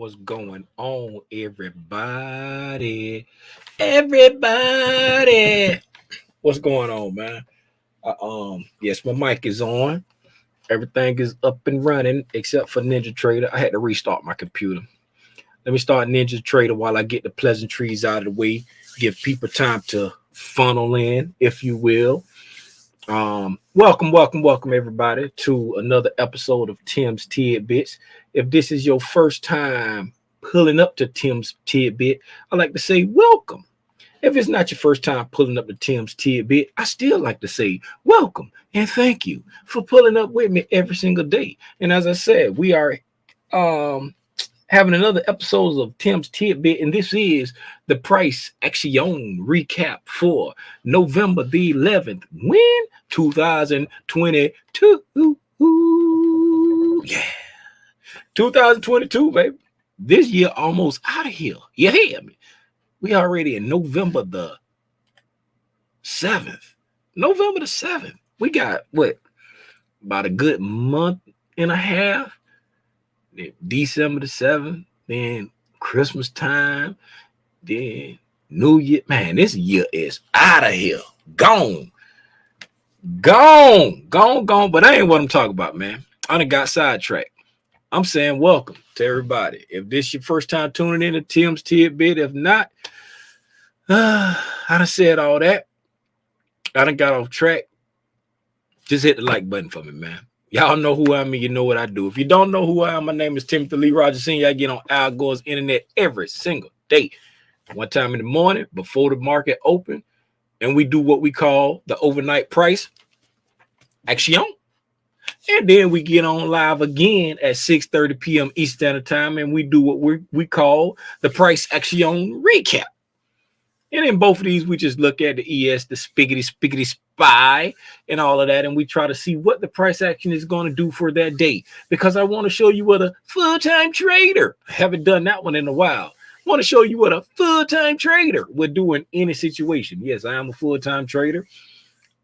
What's going on, everybody? Everybody, what's going on, man? Yes, my mic is on. Everything is up and running except for Ninja Trader. I had to restart my computer. Let me start Ninja Trader while I get the pleasantries out of the way. Give people time to funnel in, if you will. Welcome, everybody, to another episode of Tim's Tidbits. If this is your first time pulling up to Tim's Tidbit, I like to say welcome. If it's not your first time pulling up to Tim's Tidbit, I still like to say welcome and thank you for pulling up with me every single day. And as I said, we are having another episode of Tim's Tidbit, and this is the price action recap for November the 11th. When? 2022. Yeah. 2022, baby. This year almost out of here. You hear me? We already in November the 7th. November the 7th. We got what? About a good month and a half. Then December the 7th. Then Christmas time. Then New Year. Man, this year is out of here. Gone. But that ain't what I'm talking about, man. I done got sidetracked. I'm saying welcome to everybody. If this your first time tuning in to Tim's Tidbit, if not, I done said all that. I done got off track. Just hit the like button for me, man. Y'all know who I am and you know what I do. If you don't know who I am, my name is Timothy Lee Rogers Sr. I get on Al Gore's internet every single day. One time in the morning before the market open, and we do what we call the overnight price action. And then we get on live again at 6:30 p.m. Eastern Standard Time, and we do what we call the price action recap. And in both of these, we just look at the ES, the spiggity spy, and all of that, and we try to see what the price action is going to do for that day. Because I want to show you what a full-time trader, I haven't done that one in a while. I want to show you what a full-time trader would do in any situation. Yes, I am a full-time trader.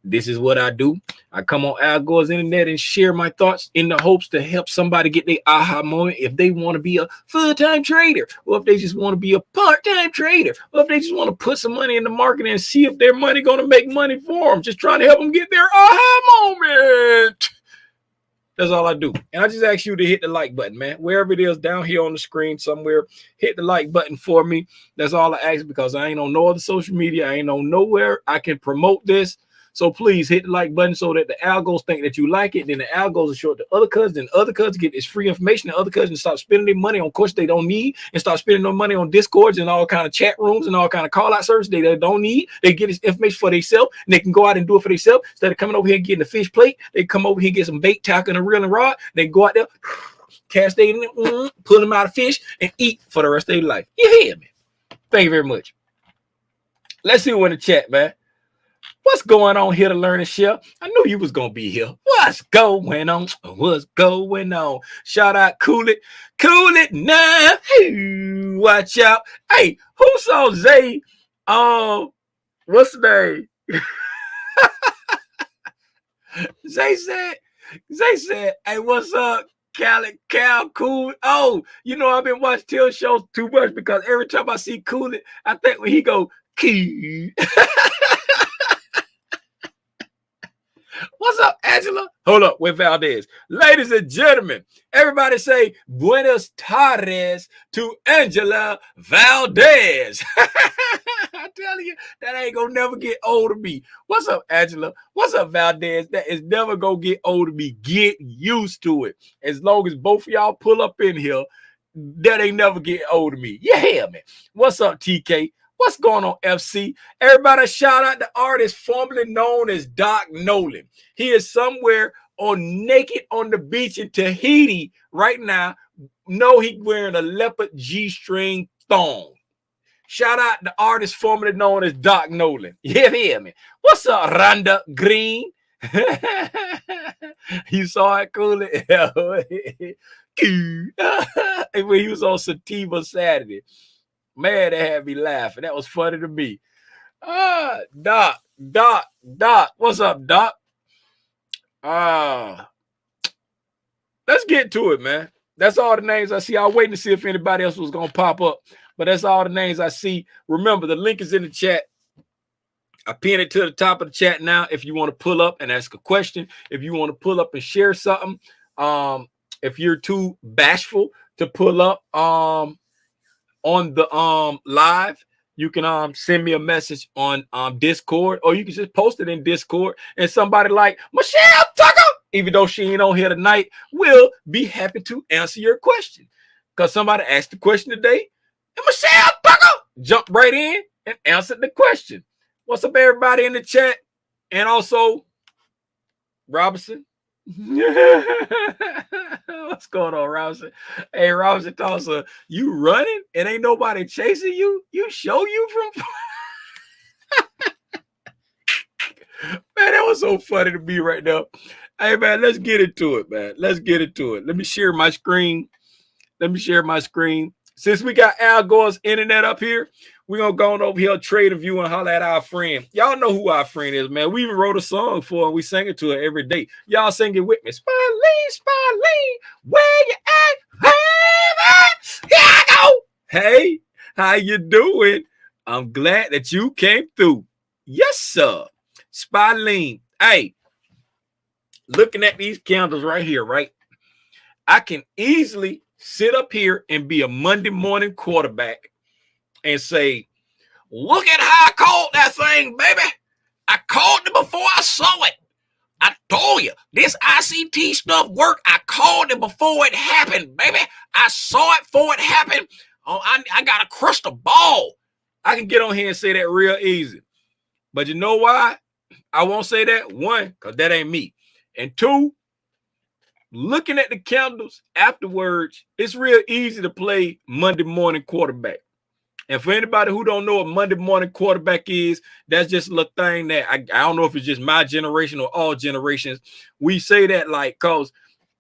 This is what I do. I come on Al Gore's internet and share my thoughts in the hopes to help somebody get their aha moment if they want to be a full-time trader, or if they just want to be a part-time trader, or if they just want to put some money in the market and see if their money going to make money for them. Just trying to help them get their aha moment. That's all I do. And I just ask you to hit the like button, man. Wherever it is down here on the screen somewhere, hit the like button for me. That's all I ask, because I ain't on no other social media. I ain't on nowhere I can promote this. So please hit the like button so that the algos think that you like it. Then the algos will show it to other cousins, and other cousins get this free information. And other cousins stop spending their money on courses they don't need, and start spending their money on Discords and all kind of chat rooms and all kind of call out services they don't need. They get this information for themselves, and they can go out and do it for themselves instead of coming over here and getting a fish plate. They come over here and get some bait, tackle, and a reel and rod. They go out there, cast they in it, pull them out of fish, and eat for the rest of their life. You hear me? Thank you very much. Let's see who in the chat, man. What's going on here to learn and share? I knew you was gonna be here. What's going on? What's going on? Shout out, cool it now. Hey, watch out. Hey, who saw Zay? What's the name? Zay said, hey, what's up? Cal Cool. Oh, you know, I've been watching Till shows too much, because every time I see Cool It, I think when he go key. What's up, Angela? Hold up, with Valdez. Ladies and gentlemen, everybody say buenos tardes to Angela Valdez. I'm telling you, that ain't gonna never get old of me. What's up, Angela? What's up, Valdez? That is never gonna get old of me. Get used to it. As long as both of y'all pull up in here, that ain't never get old of me. You hear me? What's up, TK? What's going on, FC? Everybody shout out the artist formerly known as Doc Nolan. He is somewhere naked on the beach in Tahiti right now. No, he wearing a leopard G-string thong. Shout out the artist formerly known as Doc Nolan. You hear me? What's up, Rhonda Green? You saw it, cool. When he was on Sativa Saturday. Man, that had me laughing. That was funny to me. Doc. What's up, Doc? Let's get to it, man. That's all the names I see. I was waiting to see if anybody else was gonna pop up, but that's all the names I see. Remember, the link is in the chat. I pin it to the top of the chat now. If you want to pull up and ask a question, if you want to pull up and share something, if you're too bashful to pull up on the live, you can send me a message on Discord, or you can just post it in Discord, and somebody like Michelle Tucker, even though she ain't on here tonight, will be happy to answer your question, because somebody asked the question today, and Michelle Tucker jumped right in and answered the question. What's up, everybody in the chat? And also, Robinson. What's going on, Robinson? Hey, Robinson Tulsa, you running and ain't nobody chasing you? You show you from... Man, that was so funny to me right now. Hey, man, let's get into it, man. Let's get into it. Let me share my screen. Since we got Al Gore's internet up here, we're going to go on over here, trade a view, and holler at our friend. Y'all know who our friend is, man. We even wrote a song for her. We sing it to her every day. Y'all sing it with me. Spalene, where you at? Here I go. Hey, how you doing? I'm glad that you came through. Yes, sir. Spalene. Hey, looking at these candles right here, right? I can easily sit up here and be a Monday morning quarterback and say, look at how I called that thing, baby. I called it before I saw it. I told you, this ICT stuff worked. I called it before it happened, baby. I saw it before it happened. Oh, I got a crystal ball. I can get on here and say that real easy. But you know why I won't say that? One, because that ain't me. And two, looking at the candles afterwards, it's real easy to play Monday morning quarterback. And for anybody who don't know what Monday morning quarterback is, that's just a little thing that I don't know if it's just my generation or all generations. We say that like, because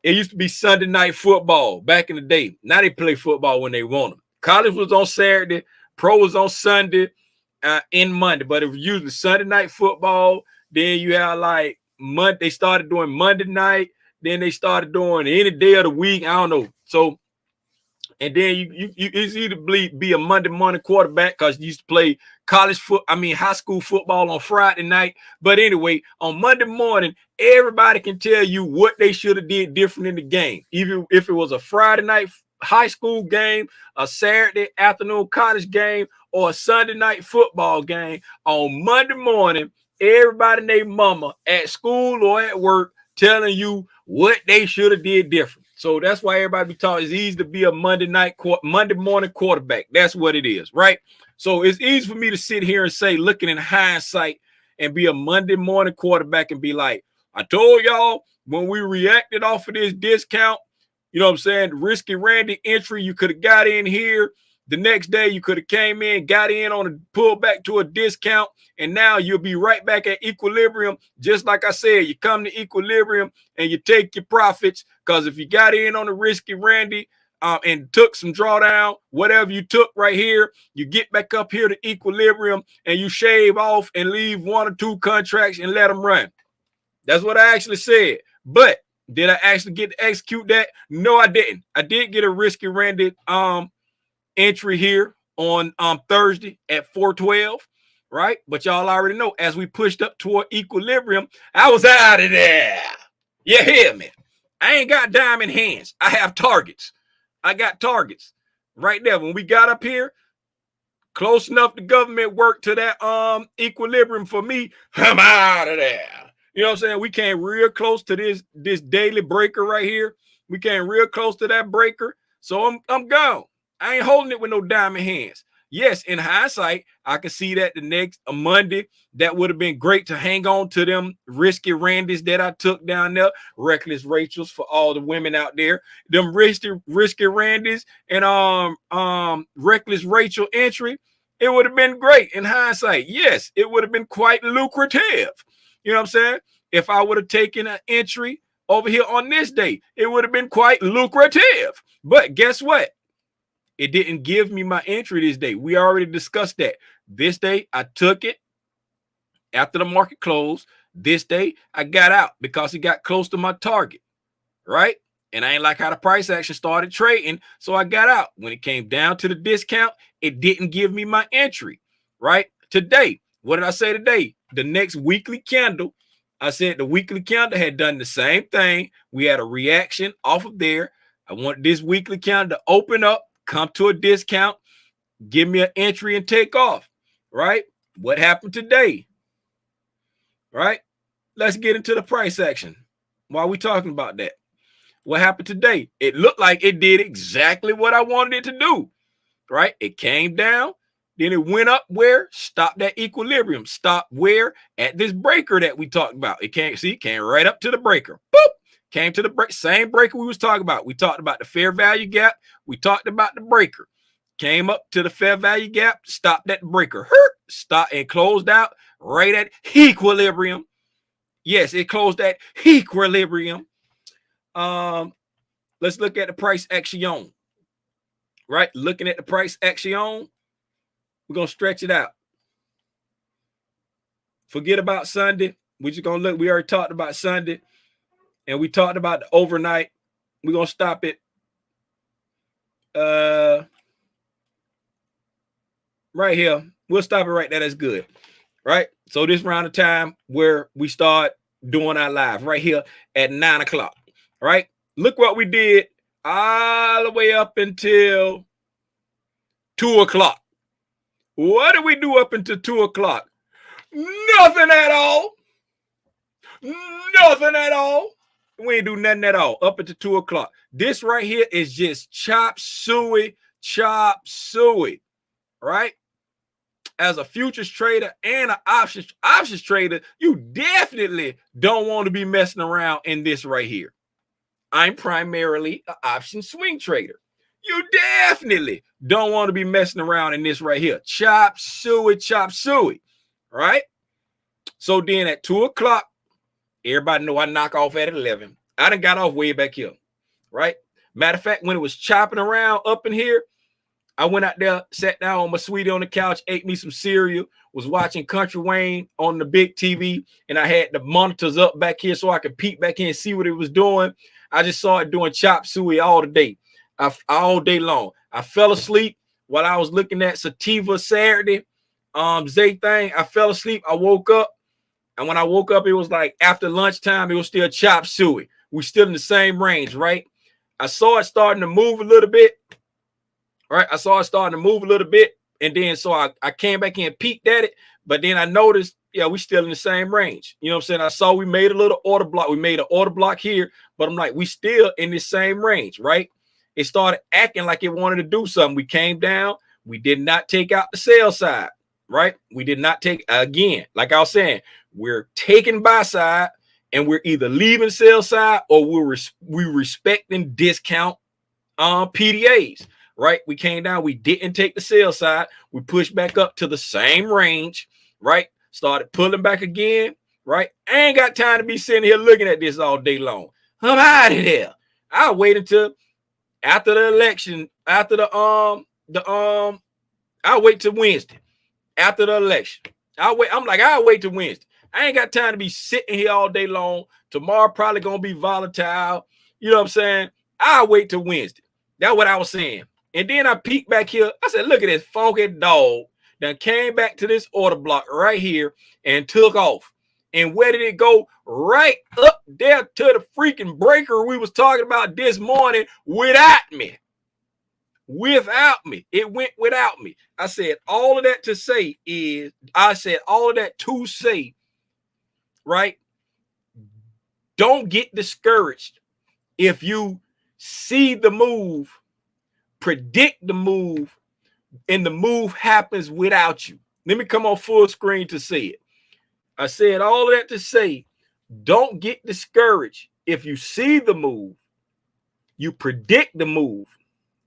it used to be Sunday night football back in the day. Now they play football when they want them. College was on Saturday, pro was on Sunday, in Monday, but it was usually Sunday night football. Then you have like Monday, they started doing Monday night. Then they started doing any day of the week. I don't know. So, and then you it's either be a Monday morning quarterback because you used to play high school football on Friday night. But anyway, on Monday morning, everybody can tell you what they should have did different in the game. Even if it was a Friday night high school game, a Saturday afternoon college game, or a Sunday night football game, on Monday morning, everybody and their mama at school or at work telling you what they should have did different. So that's why everybody be taught it's easy to be a Monday morning quarterback. That's what it is, right? So it's easy for me to sit here and say, looking in hindsight, and be a Monday morning quarterback and be like, I told y'all when we reacted off of this discount, you know what I'm saying, the Risky Randy entry, you could have got in here. The next day, you could have came in, got in on a pullback to a discount, and now you'll be right back at equilibrium. Just like I said, you come to equilibrium and you take your profits, because if you got in on the Risky Randy and took some drawdown, whatever you took right here, you get back up here to equilibrium and you shave off and leave one or two contracts and let them run. That's what I actually said. But did I actually get to execute that? No, I didn't. I did get a Risky Randy entry here on Thursday at 412, right? But y'all already know, as we pushed up toward equilibrium, I was out of there. You hear me? I ain't got diamond hands. I have targets. I got targets right there. When we got up here, close enough to government work to that equilibrium for me, I'm out of there. You know what I'm saying? We came real close to this daily breaker right here. We came real close to that breaker. So I'm gone. I ain't holding it with no diamond hands. Yes, in hindsight, I can see that a Monday, that would have been great to hang on to them Risky Randys that I took down there, Reckless Rachels for all the women out there, them risky Randys and Reckless Rachel entry. It would have been great in hindsight. Yes, it would have been quite lucrative. You know what I'm saying? If I would have taken an entry over here on this day, it would have been quite lucrative. But guess what? It didn't give me my entry this day. We already discussed that. This day, I took it after the market closed. This day, I got out because it got close to my target, right? And I ain't like how the price action started trading. So I got out. When it came down to the discount, it didn't give me my entry, right? Today, what did I say today? The next weekly candle, I said the weekly candle had done the same thing. We had a reaction off of there. I want this weekly candle to open up, come to a discount, give me an entry and take off, right? What happened today, right? Let's get into the price action. Why are we talking about that? What happened today? It looked like it did exactly what I wanted it to do, right? It came down, then it went up where? Stopped at equilibrium. Stopped where? At this breaker that we talked about. It came right up to the breaker. Boop! Came to the same breaker we was talking about. We talked about the fair value gap. We talked about the breaker. Came up to the fair value gap, stopped at the breaker. Stopped and closed out right at equilibrium. Yes, it closed at equilibrium. Let's look at the price action, right? Looking at the price action, we're gonna stretch it out. Forget about Sunday. We're just gonna look. We already talked about Sunday, and we talked about the overnight. We're gonna stop it. Right here. We'll stop it right there. That's good, right? So this round of time where we start doing our live right here at 9 o'clock, right? Look what we did all the way up until 2 o'clock. What did we do up until 2 o'clock? Nothing at all. Nothing at all. We ain't do nothing at all up until 2 o'clock. This right here is just chop suey, right? As a futures trader and an options trader, you definitely don't want to be messing around in this right here. I'm primarily an option swing trader. You definitely don't want to be messing around in this right here. Chop suey, right? So then at 2 o'clock, everybody know I knock off at 11. I done got off way back here, right? Matter of fact, when it was chopping around up in here, I went out there, sat down on my sweetie on the couch, ate me some cereal, was watching Country Wayne on the big TV, and I had the monitors up back here so I could peek back in and see what it was doing. I just saw it doing chop suey all day long. I fell asleep while I was looking at Sativa Saturday, Zay thing. I fell asleep. I woke up, and when I woke up, it was like after lunchtime. It was still chop suey. We're still in the same range, right? I saw it starting to move a little bit. Right, I saw it starting to move a little bit, and then so I came back in, peeked at it, but then I noticed, yeah, we still in the same range. You know what I'm saying? I saw we made a little order block. We made an order block here, but I'm like, we still in the same range, right? It started acting like it wanted to do something. We came down. We did not take out the sell side, right? We did not take, again, like I was saying, we're taking buy side, and we're either leaving sell side or we're respecting discount PDAs. Right, we came down, we didn't take the sell side, we pushed back up to the same range, right? Started pulling back again, right? I ain't got time to be sitting here looking at this all day long. I'm out of there. I'll wait until after the election, after I'll wait till Wednesday. After the election. I'll wait till Wednesday. I ain't got time to be sitting here all day long. Tomorrow probably gonna be volatile. You know what I'm saying? I'll wait till Wednesday. That's what I was saying. And then I peeked back here. I said, look at this funky dog that came back to this order block right here and took off. And where did it go? Right up there to the freaking breaker we was talking about this morning without me. Without me. It went without me. I said all of that to say, right? Don't get discouraged if you see the move, predict the move, and the move happens without you. Let me come on full screen to say it. I said all of that to say, don't get discouraged if you see the move, you predict the move,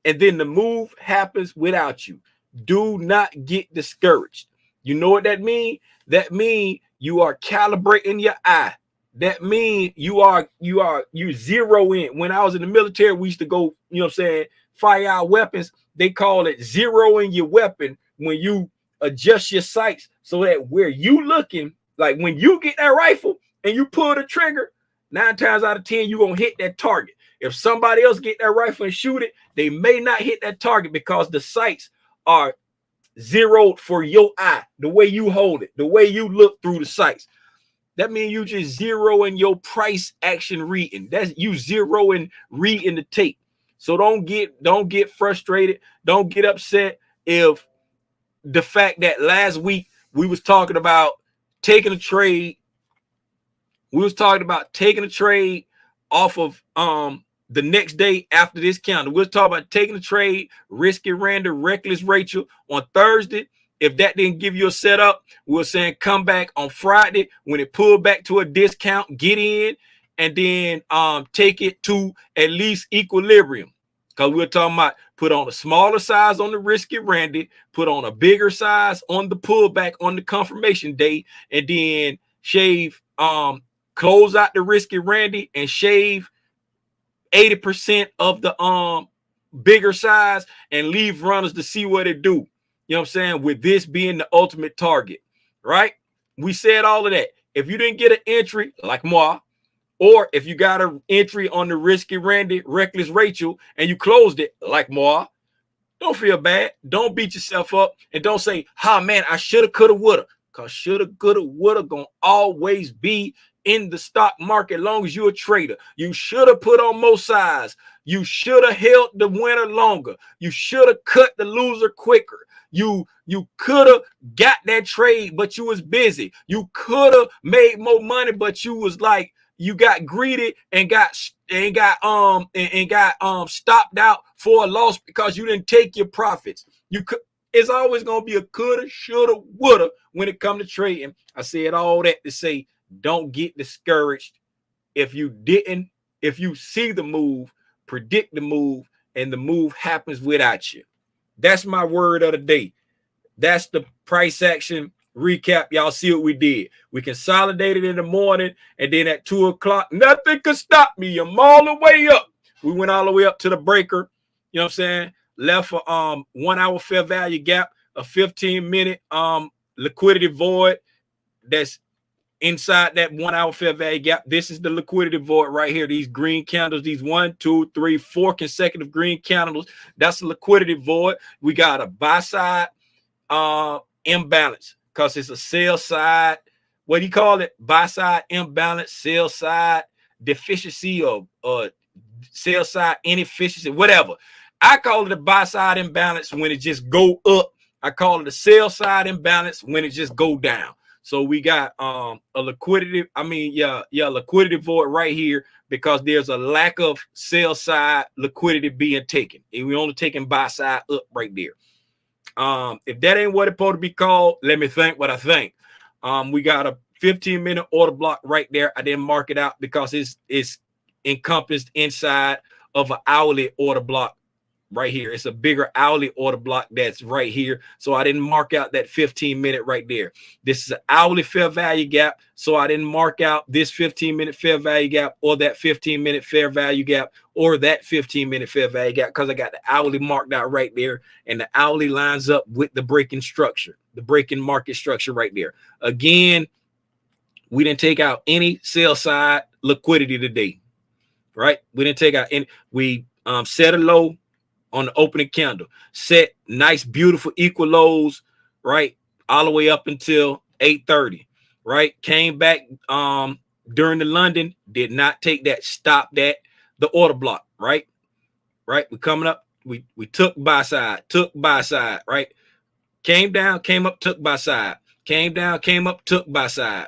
and then the move happens without you. Do not get discouraged. You know what that means? That means you are calibrating your eye. That means you zero in. When I was in the military, we used to go, you know what I'm saying, fire our weapons. They call it zeroing your weapon when you adjust your sights so that where you looking, like when you get that rifle and you pull the trigger, 9 times out of 10, you're going to hit that target. If somebody else get that rifle and shoot it, they may not hit that target because the sights are zeroed for your eye, the way you hold it, the way you look through the sights. That means you just zeroing your price action reading. That's you zeroing reading the tape. So don't get frustrated. Don't get upset if the fact that last week we was talking about taking a trade. We was talking about taking a trade off of the next day after this counter. We was talking about taking a trade, risky random, reckless Rachel on Thursday. If that didn't give you a setup, we were saying come back on Friday when it pulled back to a discount, get in, and then take it to at least equilibrium. Because we were talking about put on a smaller size on the risky Randy, put on a bigger size on the pullback on the confirmation day, and then shave, close out the risky Randy and shave 80% of the bigger size and leave runners to see what it do. You know what I'm saying? With this being the ultimate target, right? We said all of that. If you didn't get an entry like moi, or if you got an entry on the risky Randy, reckless Rachel, and you closed it like moi, don't feel bad. Don't beat yourself up. And don't say, man, I shoulda, coulda, woulda. Because shoulda, coulda, woulda gonna always be in the stock market as long as you're a trader. You should have put on more size. You should have held the winner longer. You should have cut the loser quicker. You could have got that trade, but you was busy. You could have made more money, but you was like, you got greedy and got stopped out for a loss because you didn't take your profits. It's always gonna be a coulda, shoulda, woulda when it comes to trading. I said all that to say, don't get discouraged. If you see the move, predict the move, and the move happens without you. That's my word of the day. That's the price action recap. Y'all see what we did. We consolidated in the morning, and then at 2 o'clock, nothing could stop me. I'm all the way up. We went all the way up to the breaker. You know what I'm saying? Left for 1 hour fair value gap, a 15-minute liquidity void that's inside that 1 hour fair value gap. This is the liquidity void right here. These green candles, these 1, 2, 3, 4 consecutive green candles. That's the liquidity void. We got a buy side imbalance because it's a sell side. What do you call it? Buy side imbalance, sell side deficiency, or sell side inefficiency, whatever. I call it a buy side imbalance when it just go up. I call it a sell side imbalance when it just go down. So we got a liquidity, liquidity void right here because there's a lack of sell side liquidity being taken. And we only taking buy side up right there. If that ain't what it's supposed to be called, let me think what I think. We got a 15-minute order block right there. I didn't mark it out because it's encompassed inside of an hourly order block right here. It's a bigger hourly order block that's right here. So I didn't mark out that 15-minute right there. This is an hourly fair value gap. So I didn't mark out this 15-minute fair value gap or that 15-minute fair value gap or that 15-minute fair value gap because I got the hourly marked out right there. And the hourly lines up with the breaking structure, the breaking market structure right there. Again, we didn't take out any sell side liquidity today, right? We didn't take out any. We set a low on the opening candle, set nice, beautiful equal lows, right? All the way up until 8:30, right? Came back during the London, did not take that, stopped at the order block, right? Right? We coming up, we took buy side, right? Came down, came up, took buy side, came down, came up, took buy side,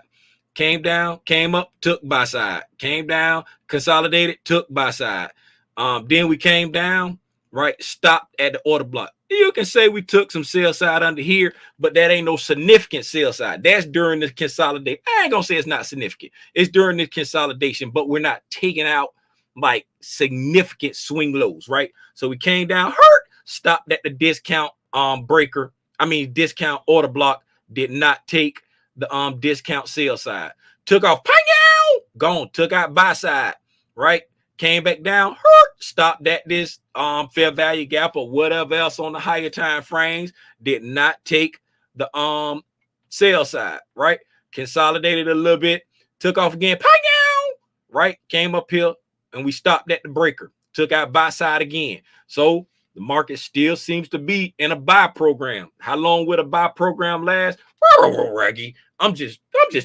came down, came up, took buy side, came down, consolidated, took buy side. Then we came down, right? Stopped at the order block. You can say we took some sell side under here, but that ain't no significant sell side. That's during the consolidation. I ain't gonna say it's not significant. It's during the consolidation, but we're not taking out like significant swing lows, right? So we came down, stopped at the discount breaker. Discount order block. Did not take the discount sell side. Took off, gone. Took out buy side, right? Came back down, stopped at this fair value gap or whatever else on the higher time frames. Did not take the sell side, right? Consolidated a little bit, took off again, right? Came up here and we stopped at the breaker, took out buy side again. So the market still seems to be in a buy program. How long will a buy program last? Raggy. I'm just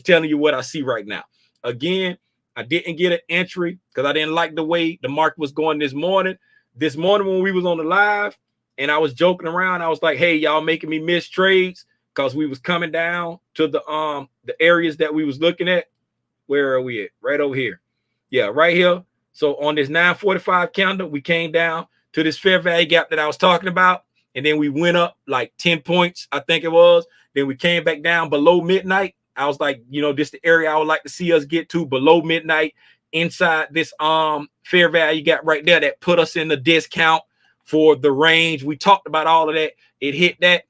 telling you what I see right now. Again, I didn't get an entry because I didn't like the way the market was going this morning. This morning when we was on the live and I was joking around, I was like, hey, y'all making me miss trades because we was coming down to the areas that we was looking at. Where are we at? Right over here. Yeah, right here. So on this 945 candle, we came down to this fair value gap that I was talking about. And then we went up like 10 points, I think it was. Then we came back down below midnight. I was like, you know, this is the area I would like to see us get to below midnight inside this fair value gap right there that put us in the discount for the range. We talked about all of that. It hit that,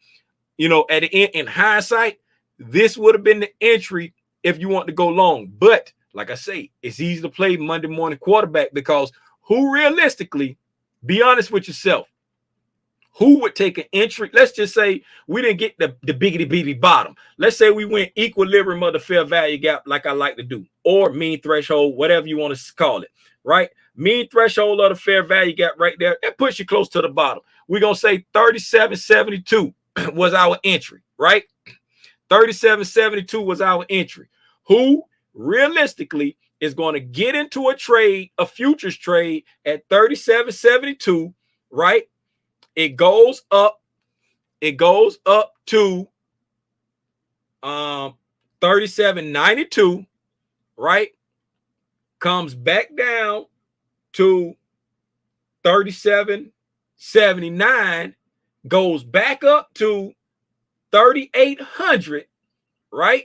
you know, at the end. In hindsight, this would have been the entry if you want to go long. But like I say, it's easy to play Monday morning quarterback because who realistically, be honest with yourself, who would take an entry? Let's just say we didn't get the biggity bitty bottom. Let's say we went equilibrium of the fair value gap like I like to do, or mean threshold, whatever you want to call it, right? Mean threshold of the fair value gap right there, that puts you close to the bottom. We're going to say 37.72 was our entry, right? 37.72 was our entry. Who realistically is going to get into a trade, a futures trade at 37.72, right? It goes up to 37.92, right? Comes back down to 37.79, goes back up to 3,800, right?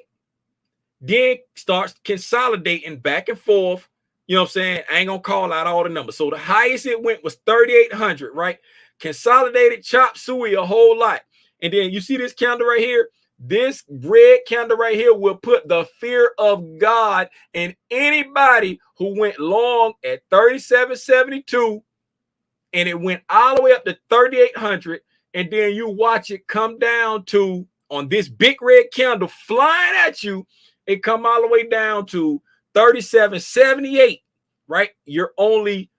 Then starts consolidating back and forth. You know what I'm saying? I ain't gonna call out all the numbers. So the highest it went was 3,800, right? Consolidated, chop suey a whole lot. And then you see this candle right here? This red candle right here will put the fear of God in anybody who went long at 37.72 and it went all the way up to 3,800. And then you watch it come down to, on this big red candle flying at you, it come all the way down to 37.78, right? You're only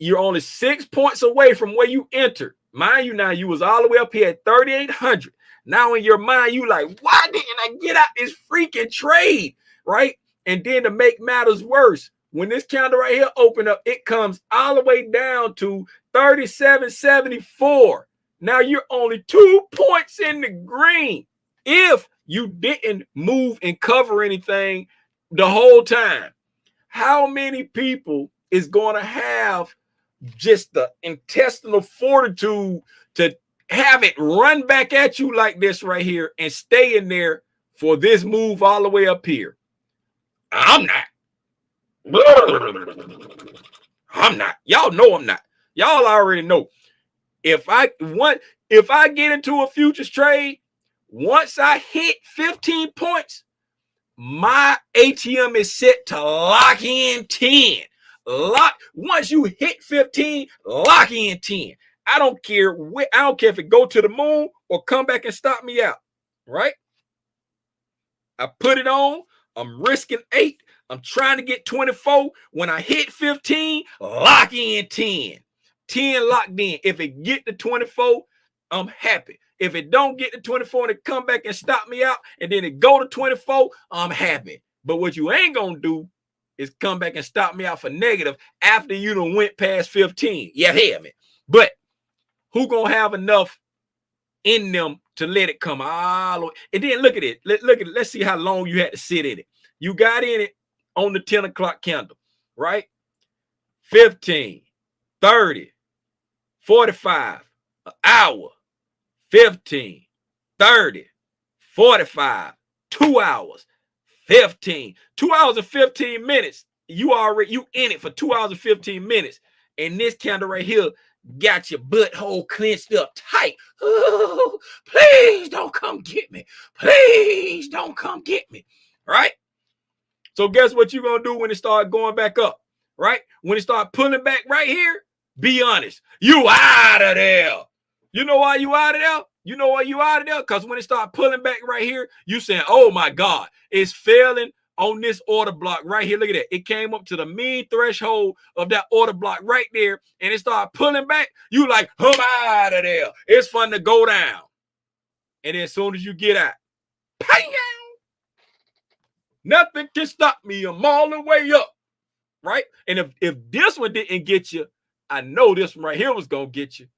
6 points away from where you entered. Mind you, now you was all the way up here at 3,800. Now in your mind, you like, why didn't I get out this freaking trade, right? And then to make matters worse, when this candle right here open up, it comes all the way down to 37.74. Now you're only 2 points in the green if you didn't move and cover anything the whole time. How many people is going to have just the intestinal fortitude to have it run back at you like this right here and stay in there for this move all the way up here? I'm not. I'm not. Y'all know I'm not. Y'all already know. If I get into a futures trade, once I hit 15 points, my ATM is set to lock in 10. Once you hit 15, lock in 10. I don't care if it go to the moon or come back and stop me out, right? I put it on. I'm risking 8. I'm trying to get 24. When I hit 15, lock in 10. 10 locked in. If it get to 24, I'm happy. If it don't get to 24 and it come back and stop me out, and then it go to 24, I'm happy. But what you ain't gonna do is come back and stop me out for negative after you done went past 15. You hear me? But who gonna have enough in them to let it come all the way? And then look at it. Look at it. Let's see how long you had to sit in it. You got in it on the 10 o'clock candle, right? 15, 30, 45, an hour, 15, 30, 45, 2 hours, 15, 2 hours and 15 minutes. You in it for 2 hours and 15 minutes. And this candle right here got your butthole clenched up tight. Oh, please don't come get me. Please don't come get me. Right? So guess what you're going to do when it start going back up? Right? When it start pulling back right here, be honest. You out of there. You know why you out of there? You know why you out of there? Because when it start pulling back right here, you saying, oh my God, it's failing on this order block right here. Look at that. It came up to the mean threshold of that order block right there, and it started pulling back. You like, come out of there. It's fun to go down. And then as soon as you get out, bang, nothing can stop me. I'm all the way up. Right? And if this one didn't get you, I know this one right here was going to get you.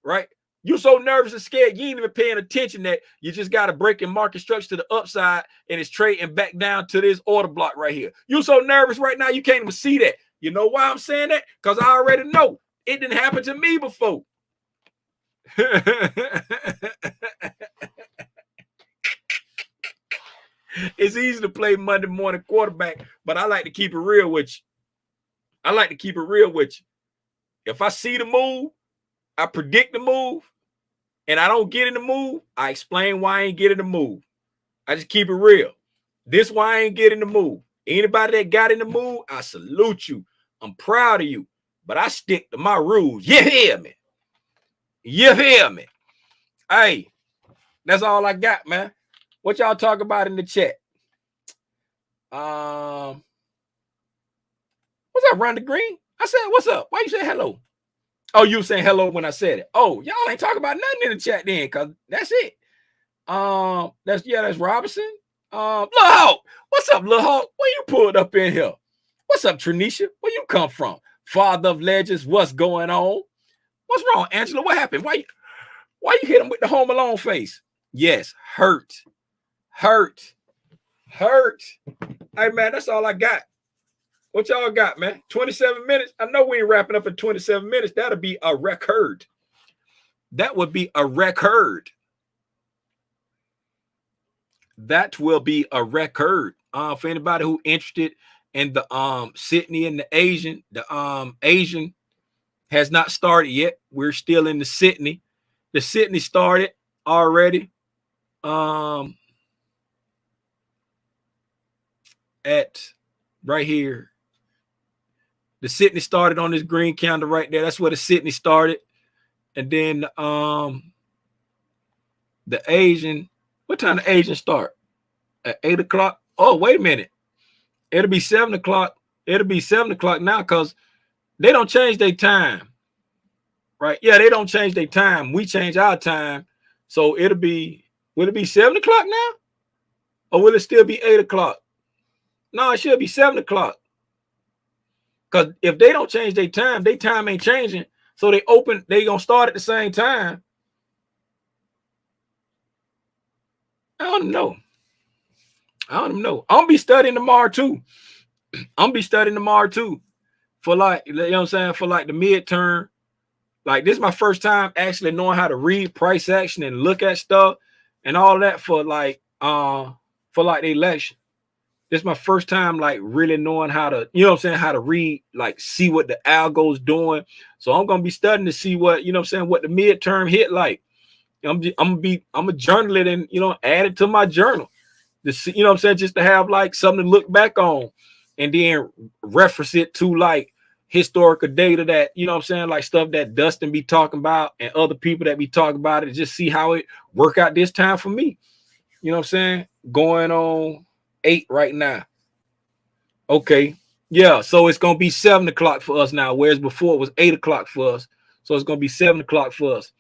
Right? You're so nervous and scared, you ain't even paying attention that you just got a breaking market structure to the upside and it's trading back down to this order block right here. You're so nervous right now, you can't even see that. You know why I'm saying that? Because I already know it didn't happen to me before. It's easy to play Monday morning quarterback, but I like to keep it real with you. I like to keep it real with you. If I see the move, I predict the move, and I don't get in the move, I explain why I ain't getting the move. I just keep it real. This why I ain't getting the move. Anybody that got in the move, I salute you. I'm proud of you. But I stick to my rules. You hear me? You hear me? Hey, that's all I got, man. What y'all talk about in the chat? What's up, Rhonda Green? I said, what's up? Why you say hello? Oh, you saying hello when I said it. Oh, y'all ain't talking about nothing in the chat then, because that's it. That's Robinson. Lil Hawk. What's up, Lil Hawk? Where you pulled up in here? What's up, Trinisha? Where you come from? Father of Legends, what's going on? What's wrong, Angela? What happened? Why you hit him with the Home Alone face? Yes, hurt. Hey, man, that's all I got. What y'all got, man? 27 minutes? I know we ain't wrapping up in 27 minutes. That'll be a record. That would be a record. That will be a record. For anybody who interested in the Sydney and the Asian has not started yet. We're still in the Sydney. The Sydney started already. At right here. The Sydney started on this green counter right there. That's where the Sydney started. And then the Asian, what time the Asian start? At 8 o'clock? Oh, wait a minute. It'll be 7 o'clock. It'll be 7 o'clock now because they don't change their time. Right? Yeah, they don't change their time. We change our time. So will it be 7 o'clock now? Or will it still be 8 o'clock? No, it should be 7 o'clock. Because if they don't change their time ain't changing. So they gonna start at the same time. I don't know. I'm gonna be studying tomorrow too. For like, you know what I'm saying, for like the midterm. Like this is my first time actually knowing how to read price action and look at stuff and all that for like the election. This is my first time like really knowing how to, you know what I'm saying, how to read, like see what the algo's doing. So I'm gonna be studying to see what, you know what I'm saying, what the midterm hit like. I'm a journal it and, you know, add it to my journal. To see, you know what I'm saying, just to have like something to look back on and then reference it to like historical data that, you know what I'm saying, like stuff that Dustin be talking about and other people that be talking about it, just see how it work out this time for me. You know what I'm saying? Going on 8 right now. Okay. Yeah. So it's going to be 7 o'clock for us now, whereas before it was 8 o'clock for us. So it's going to be 7 o'clock for us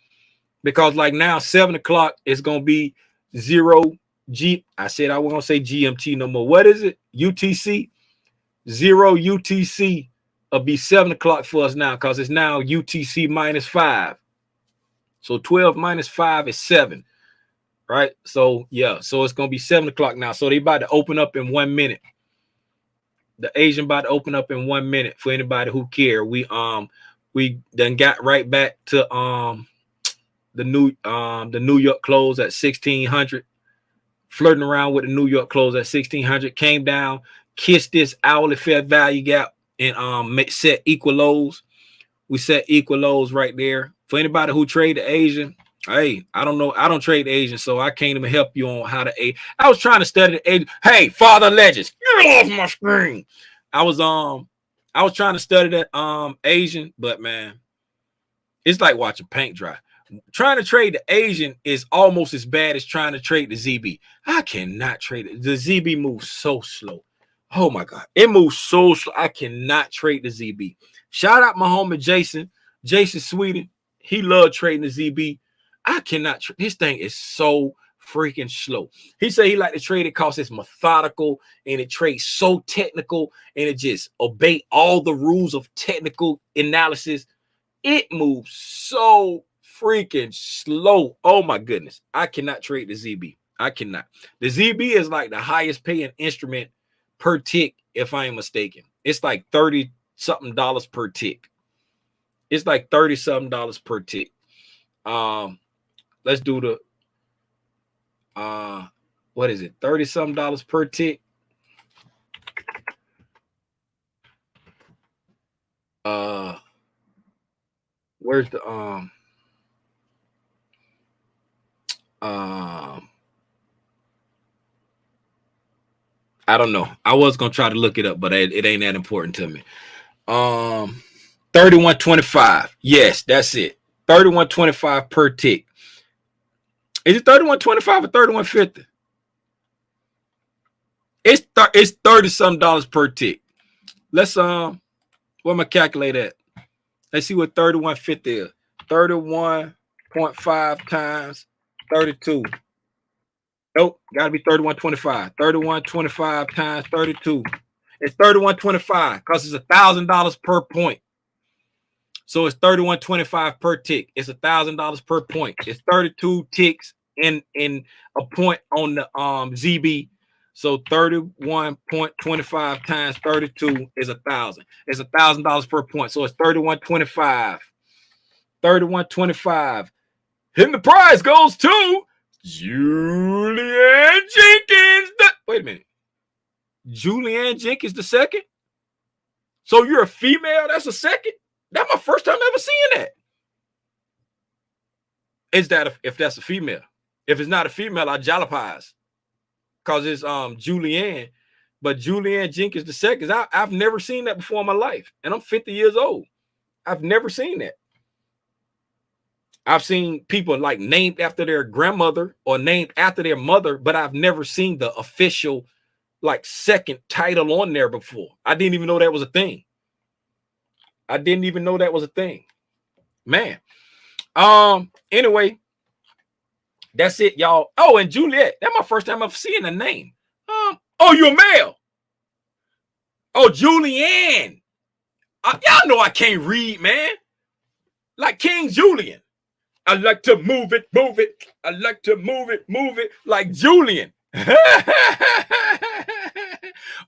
because like now 7 o'clock is going to be 0 G. I said I wasn't going to say GMT no more. What is it? UTC. 0 UTC will be 7 o'clock for us now because it's now UTC -5. So 12 -5 is 7. Right. So yeah, so it's gonna be 7 o'clock now. So they about to open up in 1 minute. The Asian about to open up in 1 minute for anybody who care. We then got right back to the New York close at 1600, flirting around with the New York close at 1600, came down, kissed this hourly fair value gap, and set equal lows. We set equal lows right there. For anybody who trade the Asian. Hey, I don't know. I don't trade Asian, so I can't even help you on how to aid. I was trying to study the Asian. Hey, Father Legends, get off my screen. I was trying to study that Asian, but man, it's like watching paint dry. Trying to trade the Asian is almost as bad as trying to trade the ZB. I cannot trade it. The ZB moves so slow. Oh my God. It moves so slow. I cannot trade the ZB. Shout out my homie Jason Sweden. He loved trading the ZB. I cannot. His thing is so freaking slow. He said he like to trade it because it's methodical and it trades so technical and it just obey all the rules of technical analysis. It moves so freaking slow. Oh my goodness. I cannot trade the ZB. I cannot. The ZB is like the highest paying instrument per tick, if I am mistaken. It's like 30 something dollars per tick. It's like 30 something dollars per tick. Let's do the what is it? 30 something dollars per tick. Where's the I don't know. I was gonna try to look it up, but it ain't that important to me. 31.25. Yes, that's it. 31.25 per tick. Is it 31.25 or 31.50? It's 30 some dollars per tick. Let's where my calculator at? Let's see what 31.50 is. 31.5 times 32. Nope, gotta be 31.25. 31.25 times 32. It's 31.25 because it's $1,000 per point. So it's 31.25 per tick. It's $1,000 per point. It's 32 ticks in a point on the ZB. So 31.25 times 32 is 1,000. It's $1,000 per point. So it's 31.25. 31.25. And the prize goes to Julianne Jenkins. Wait a minute. Julianne Jenkins the second? So you're a female? That's a second? That's my first time ever seeing that. Is that if that's a female? If it's not a female, I jalapise. Because it's Julianne. But Julianne Jenkins the second, I've never seen that before in my life. And I'm 50 years old. I've never seen that. I've seen people like named after their grandmother or named after their mother, but I've never seen the official like second title on there before. I didn't even know that was a thing. I didn't even know that was a thing. Man. Anyway, that's it, y'all. Oh, and Juliet. That's my first time ever seeing a name. Oh, you're a male. Oh, Julianne. Y'all know I can't read, man. Like King Julian. I like to move it, move it. I like to move it, like Julian.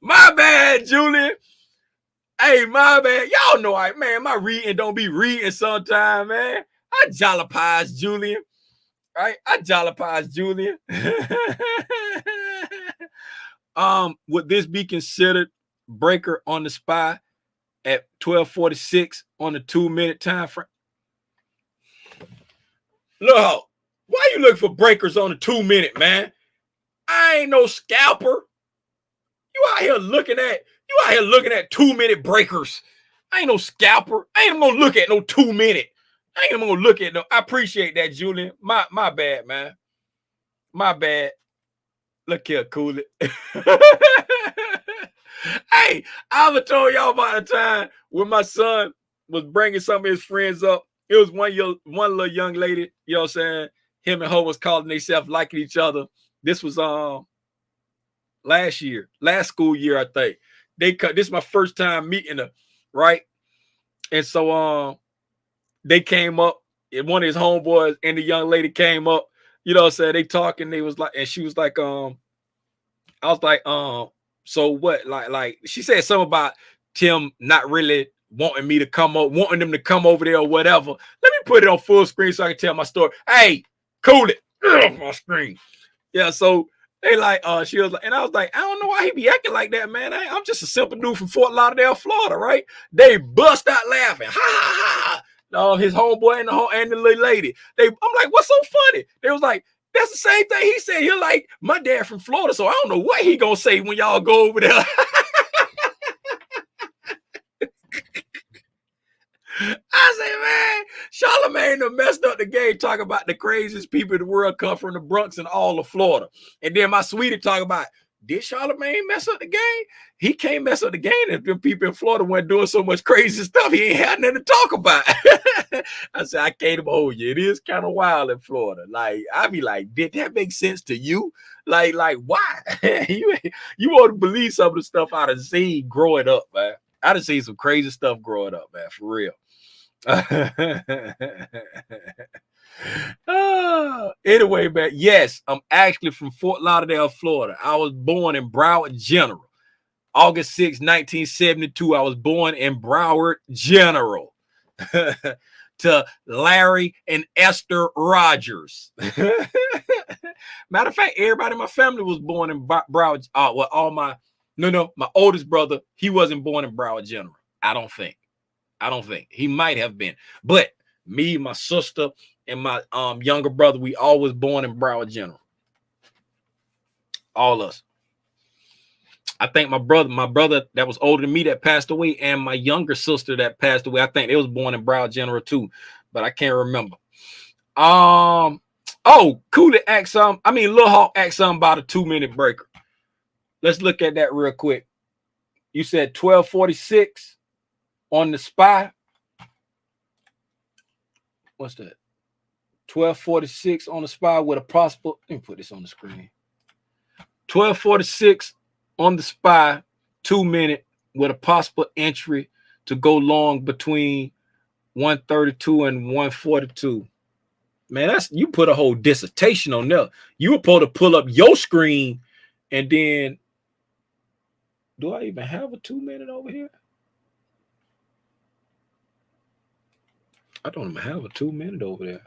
My bad, Julian. Hey, my bad. Y'all know my reading don't be reading sometime, man. I jalapise Julian. Right? I jalapise Julian. Would this be considered breaker on the spy at 12:46 on the 2-minute time frame? Look, why you looking for breakers on the 2-minute, man? I ain't no scalper. You out here looking at 2-minute breakers. I ain't no scalper. I ain't gonna look at no 2-minute. I ain't gonna look at no. I appreciate that, Julian. My bad, man. My bad. Look here, cool it. Hey, I ever told y'all about the time when my son was bringing some of his friends up. It was one little young lady, you know what I'm saying? Him and her was calling themselves liking each other. This was last school year, I think. This is my first time meeting her, right? And so they came up, and one of his homeboys and the young lady came up, you know what I'm saying? They talking, they was like, and she was like, I was like, so what? Like she said something about Tim not really wanting them to come over there or whatever. Let me put it on full screen so I can tell my story. Hey, cool it. Ugh, my screen. Yeah, so they like, she was like, and I was like, I don't know why he be acting like that, man. I'm just a simple dude from Fort Lauderdale, Florida, right? They bust out laughing. Ha ha ha. His homeboy and the little lady. I'm like, what's so funny? They was like, that's the same thing he said. He like, my dad from Florida, so I don't know what he gonna say when y'all go over there. I say, man, Charlamagne done messed up the game talking about the craziest people in the world come from the Bronx and all of Florida. And then my sweetie talk about Did Charlamagne mess up the game? He can't mess up the game if the people in Florida weren't doing so much crazy stuff. He ain't had nothing to talk about. I said, I can't hold you. It is kind of wild in Florida. Like, I be like, did that make sense to you? Like why? you want to believe some of the stuff I done seen growing up, man. I done seen some crazy stuff growing up, man, for real. Anyway, man, yes, I'm actually from Fort Lauderdale, Florida. I was born in Broward General. August 6, 1972, I was born in Broward General to Larry and Esther Rogers. Matter of fact, everybody in my family was born in Broward. Well, my oldest brother, he wasn't born in Broward General. I don't think. He might have been, but me, my sister, and my younger brother, we all was born in Broward General. All us. I think my brother that was older than me that passed away, and my younger sister that passed away, I think they was born in Broward General too, but I can't remember. Cooley asked Lil Hawk asked something about a 2-minute breaker. Let's look at that real quick. You said 1246 on the spy. What's that? 1246 on the spy with a possible. Let me put this on the screen. 1246 on the spy, 2-minute with a possible entry to go long between 132 and 142. Man, you put a whole dissertation on there. You were supposed to pull up your screen and then. Do I even have a 2-minute over here? I don't even have a 2-minute over there.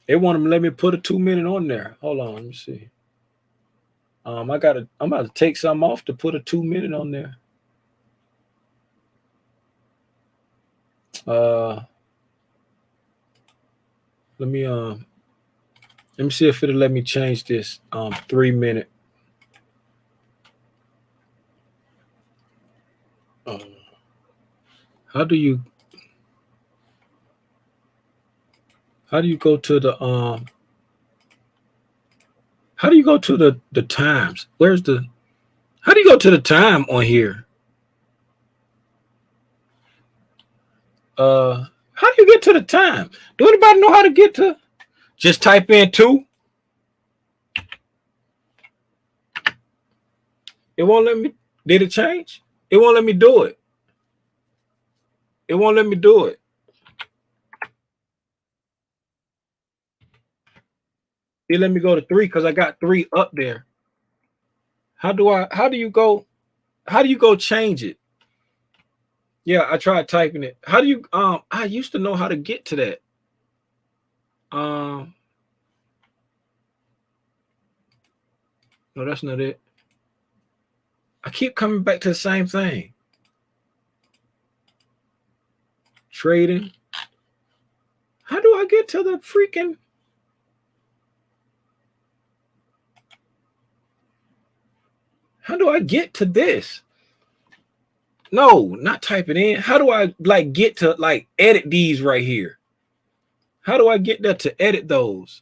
They want to let me put a 2-minute on there. Hold on, let me see. I'm about to take something off to put a 2-minute on there. Let me see if it'll let me change this 3-minute. How do you go to the how do you go to the times? How do you go to the time on here? How do you get to the time? Do anybody know how to get to? Just type in 2. It won't let me. Did it change? It won't let me do it. It won't let me do it. It let me go to 3 because I got 3 up there. How do you go change it? Yeah, I tried typing it. How do you I used to know how to get to that. No, that's not it. I keep coming back to the same thing. Trading. How do I get to the freaking? How do I get to this? No, not type it in. How do I get to edit these right here? How do I get there to edit those?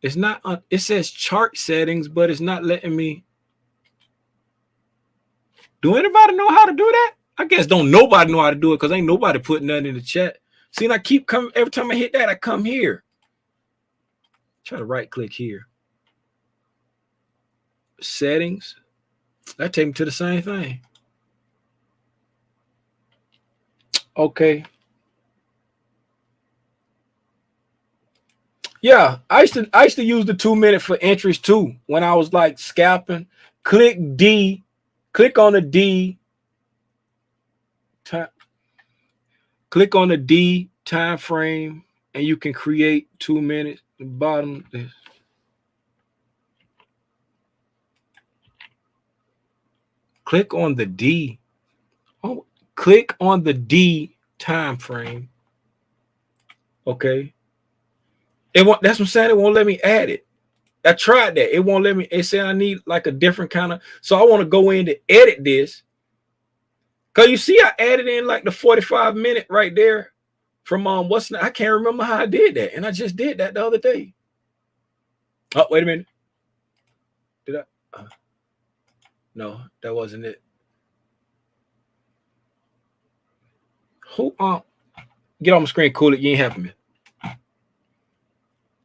It's not. It says chart settings, but it's not letting me. Do anybody know how to do that? I guess don't nobody know how to do it because ain't nobody putting nothing in the chat. See, and I keep coming every time I hit that, I come here. Try to right click here. Settings. That take me to the same thing. Okay. Yeah, I used to use the 2-minute for entries too when I was scalping. Click D, click on the D. Click on the D time frame, and you can create 2 minutes. The bottom. Click on the D. Oh, click on the D time frame. Okay. That's what I'm saying. It won't let me add it. I tried that. It won't let me. It said I need a different kind of. So I want to go in to edit this. Because you see, I added in the 45-minute right there. from I can't remember how I did that, and I just did that the other day. Oh, wait a minute. Did I? No, that wasn't it. Who get on my screen, cool it. You ain't helping me.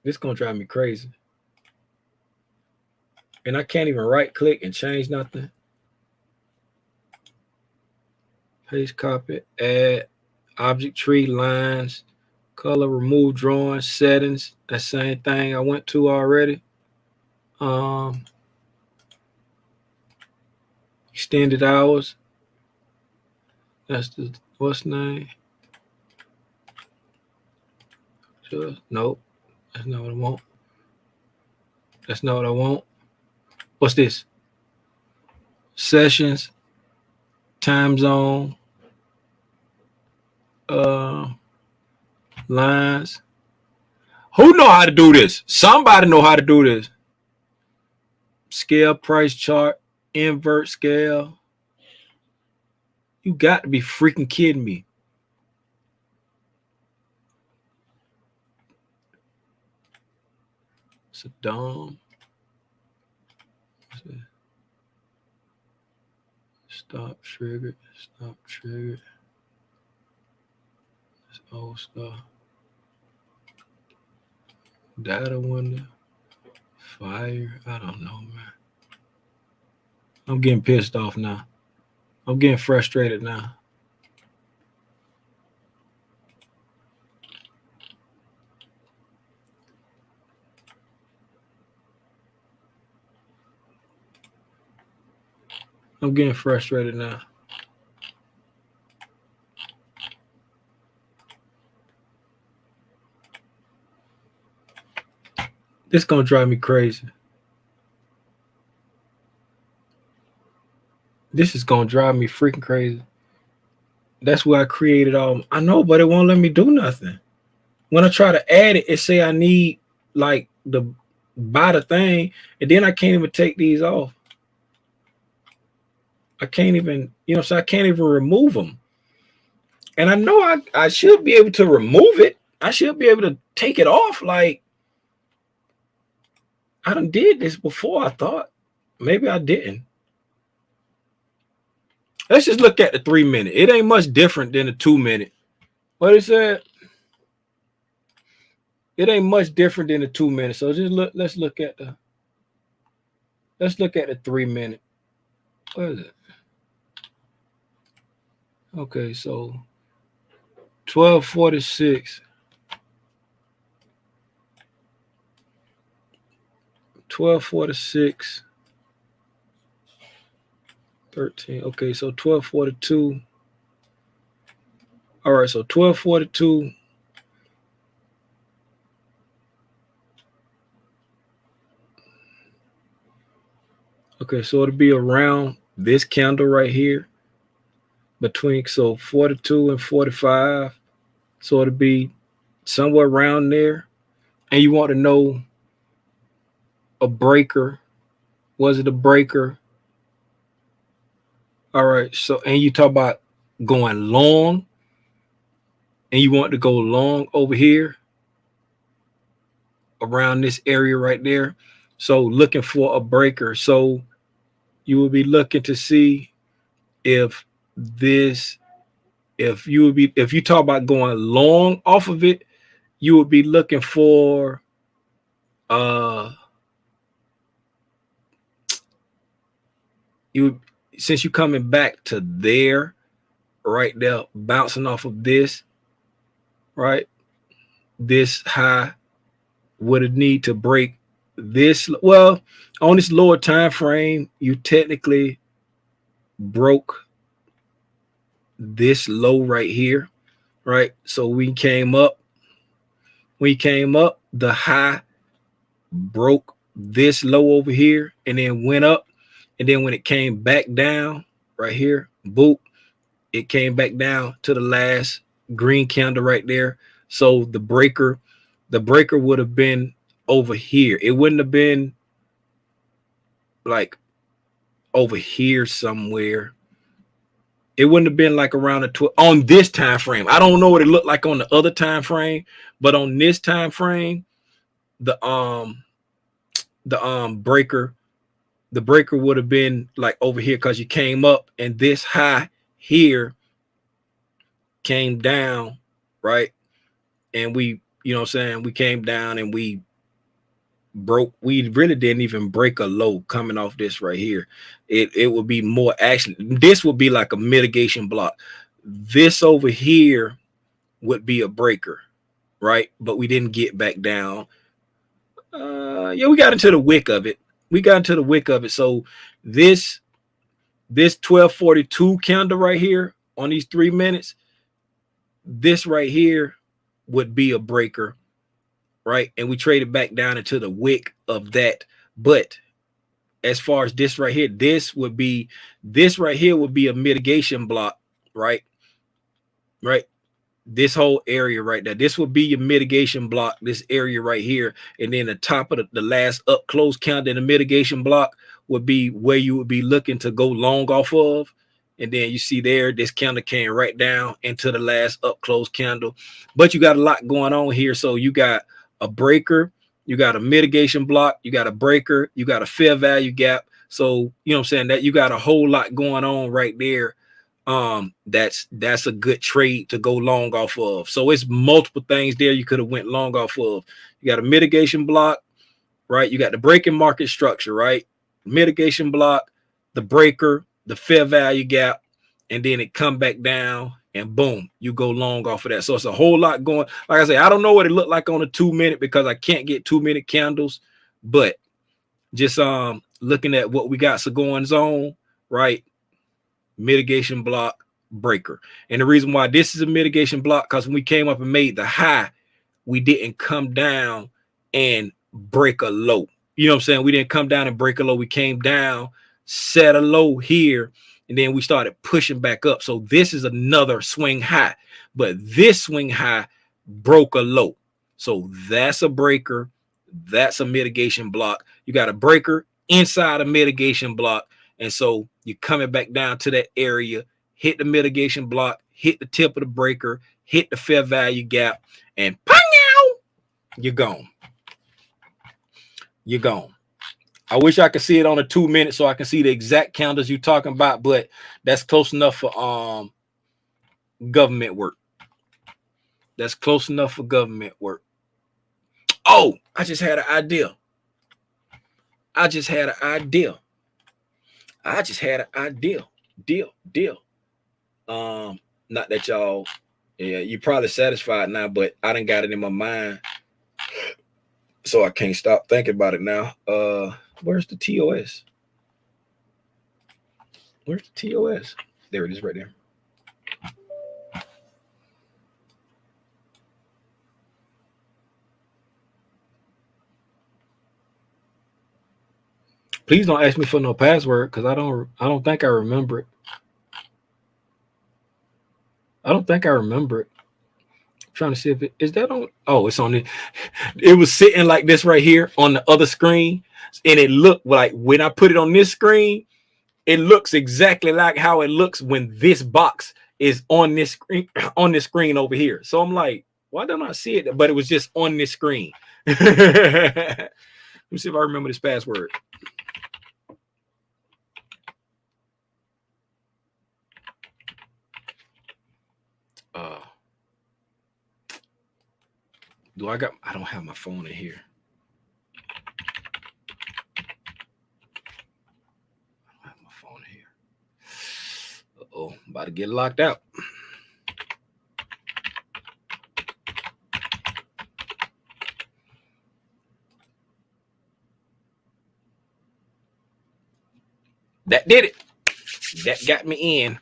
This gonna drive me crazy. And I can't even right click and change nothing. Paste, copy, add, object tree, lines, color, remove drawing, settings. That same thing I went to already. Extended hours. That's the what's name? Nope. That's not what I want. That's not what I want. What's this? Sessions, time zone, lines. Who know how to do this? Somebody know how to do this. Scale, price chart, invert scale. You got to be freaking kidding me. Saddam. Stop trigger. Stop trigger. That's old stuff. Data window. Fire. I don't know, man. I'm getting pissed off now. I'm getting frustrated now. I'm getting frustrated now. This gonna drive me crazy. This is gonna drive me freaking crazy. That's why I created all. I know, but it won't let me do nothing. When I try to add it, it say I need like the buy the thing, and then I can't even take these off. I can't even, so I can't even remove them. And I know I should be able to remove it. I should be able to take it off. Like, I done did this before, I thought. Maybe I didn't. Let's just look at the 3 minute. It ain't much different than the 2 minute. What it said? It ain't much different than the 2 minutes. So just look. Let's look at the 3 minute. What is it? Okay, so 12:46. 12:46. 13. Okay, so 12:42. All right, so 12:42. Okay, so it'll be around this candle right here. Between 42 and 45. So it'll be somewhere around there. And you want to know a breaker. Was it a breaker? All right. So, and you talk about going long, and you want to go long over here around this area right there. So looking for a breaker. So you will be looking to see if you talk about going long off of it, you would be looking for since you're coming back to there, right there, bouncing off of this, right? This high would need to break this. Well, on this lower time frame, you technically broke this low right here, right? So we came up, the high broke this low over here and then went up. And then when it came back down right here, boop, it came back down to the last green candle right there. So the breaker would have been over here. It wouldn't have been like over here somewhere. It wouldn't have been like around the 12 on this time frame. I don't know what it looked like on the other time frame, but on this time frame, the breaker, the breaker would have been like over here because you came up and this high here came down, right? And we, you know what I'm saying, we came down and we broke. We really didn't even break a low coming off this right here. It would be more action. This would be like a mitigation block. This over here would be a breaker, right? But we didn't get back down. Yeah, we got into the wick of it. So this 1242 candle right here on these 3 minutes, this right here would be a breaker, right? And we traded back down into the wick of that. But as far as this right here, this right here would be a mitigation block, right? Right. This whole area right there, this would be your mitigation block, this area right here. And then the top of the last up close candle in the mitigation block would be where you would be looking to go long off of. And then you see there, this candle came right down into the last up close candle. But you got a lot going on here. So you got a breaker, you got a mitigation block, you got a breaker, you got a fair value gap. So, you know what I'm saying, that you got a whole lot going on right there. That's a good trade to go long off of. So it's multiple things there you could have went long off of. You got a mitigation block, right? You got the breaking market structure, right? Mitigation block, the breaker, the fair value gap, and then it come back down and boom, you go long off of that. So it's a whole lot going. Like I say, I don't know what it looked like on a 2 minute because I can't get 2 minute candles, but just looking at what we got so going on, right? Mitigation block, breaker. And the reason why this is a mitigation block, because when we came up and made the high, we didn't come down and break a low. You know what I'm saying? We didn't come down and break a low. We came down, set a low here, and then we started pushing back up. So this is another swing high, but this swing high broke a low. So that's a breaker. That's a mitigation block. You got a breaker inside a mitigation block. And so you're coming back down to that area, hit the mitigation block, hit the tip of the breaker, hit the fair value gap, and you're gone. You're gone. I wish I could see it on a 2 minute so I can see the exact counters you're talking about, but that's close enough for government work. That's close enough for government work. Oh, I just had an idea. Deal. Not that y'all, yeah, you probably satisfied now, but I done got it in my mind, so I can't stop thinking about it now. Where's the TOS? Where's the TOS? There it is, right there. Please don't ask me for no password because I don't think I remember it. I'm trying to see if it is that on. Oh, it's on it. It was sitting like this right here on the other screen, and it looked like when I put it on this screen, it looks exactly like how it looks when this box is on this screen over here. So I'm like, why don't I see it? But it was just on this screen. Let me see if I remember this password. I don't have my phone in here. I don't have my phone in here. Uh-oh, I'm about to get locked out. That did it. That got me in.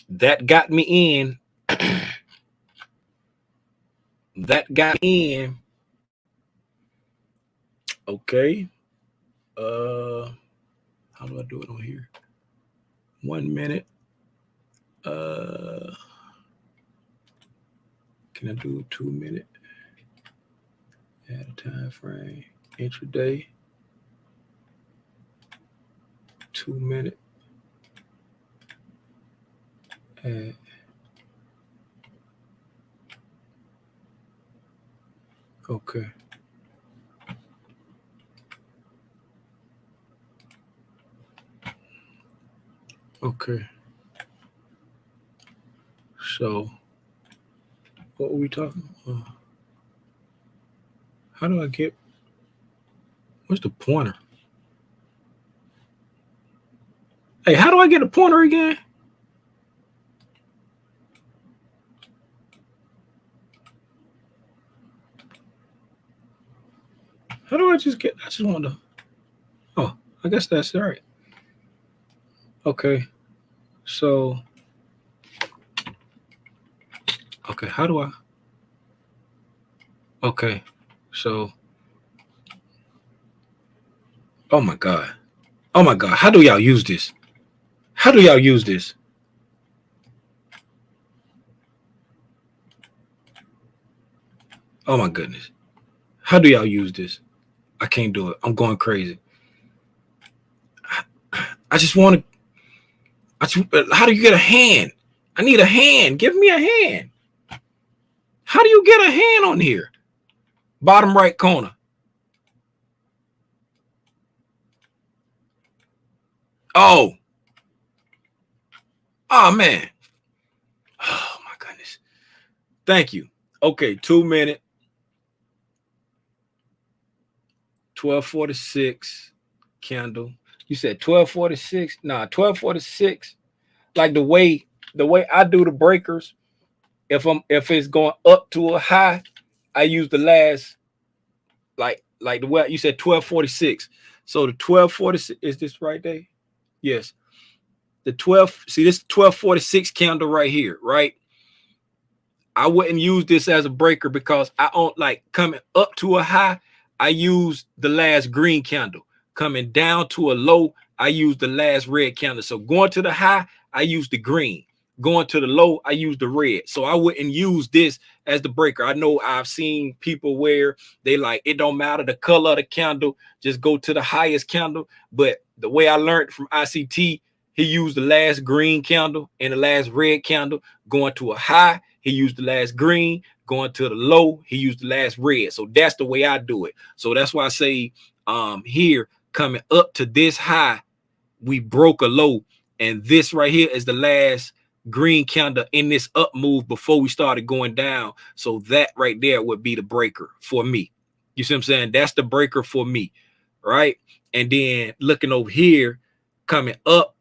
That got me in. Okay. How do I do it on here? 1 minute. Can I do a 2 minute? Add a time frame. Intraday. 2 minute. Okay. Okay. So what were we talking about? How do I get, what's the pointer? Hey, how do I get a pointer again? How do I just get, I just want to, oh, I guess that's all right. Okay. So, okay, how do I, okay. So, oh my God. Oh my God. How do y'all use this? How do y'all use this? Oh my goodness. How do y'all use this? I can't do it. I'm going crazy. I just want to, how do you get a hand? I need a hand. Give me a hand. How do you get a hand on here? Bottom right corner. Oh. Oh, man. Oh, my goodness. Thank you. Okay, 2 minute. 12:46 candle. You said 12:46? Nah, 12:46. Like the way I do the breakers, if it's going up to a high, I use the last like the way you said 12:46. So the 12:46 is this right there? Yes. The 12, see this 12:46 candle right here, right? I wouldn't use this as a breaker because I don't like coming up to a high. I use the last green candle. Coming down to a low, I use the last red candle. So going to the high, I use the green. Going to the low, I use the red. So I wouldn't use this as the breaker. I know I've seen people where they like, it don't matter the color of the candle, just go to the highest candle. But the way I learned from ICT, he used the last green candle and the last red candle. Going to a high, he used the last green. Going to the low, he used the last red. So that's the way I do it. So that's why I say here, coming up to this high, we broke a low. And this right here is the last green candle in this up move before we started going down. So that right there would be the breaker for me. You see what I'm saying? That's the breaker for me, right? And then looking over here, coming up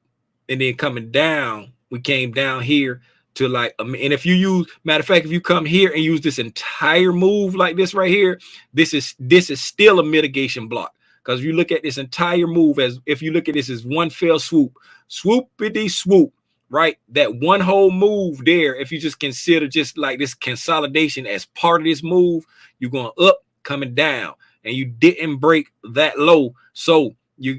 and then coming down, we came down here to like, and if you use, matter of fact, if you come here and use this entire move like this right here, this is still a mitigation block. Because if you look at this entire move, as if you look at this as one fell swoop, swoopity swoop, right? That one whole move there, if you just consider just like this consolidation as part of this move, you're going up, coming down, and you didn't break that low. So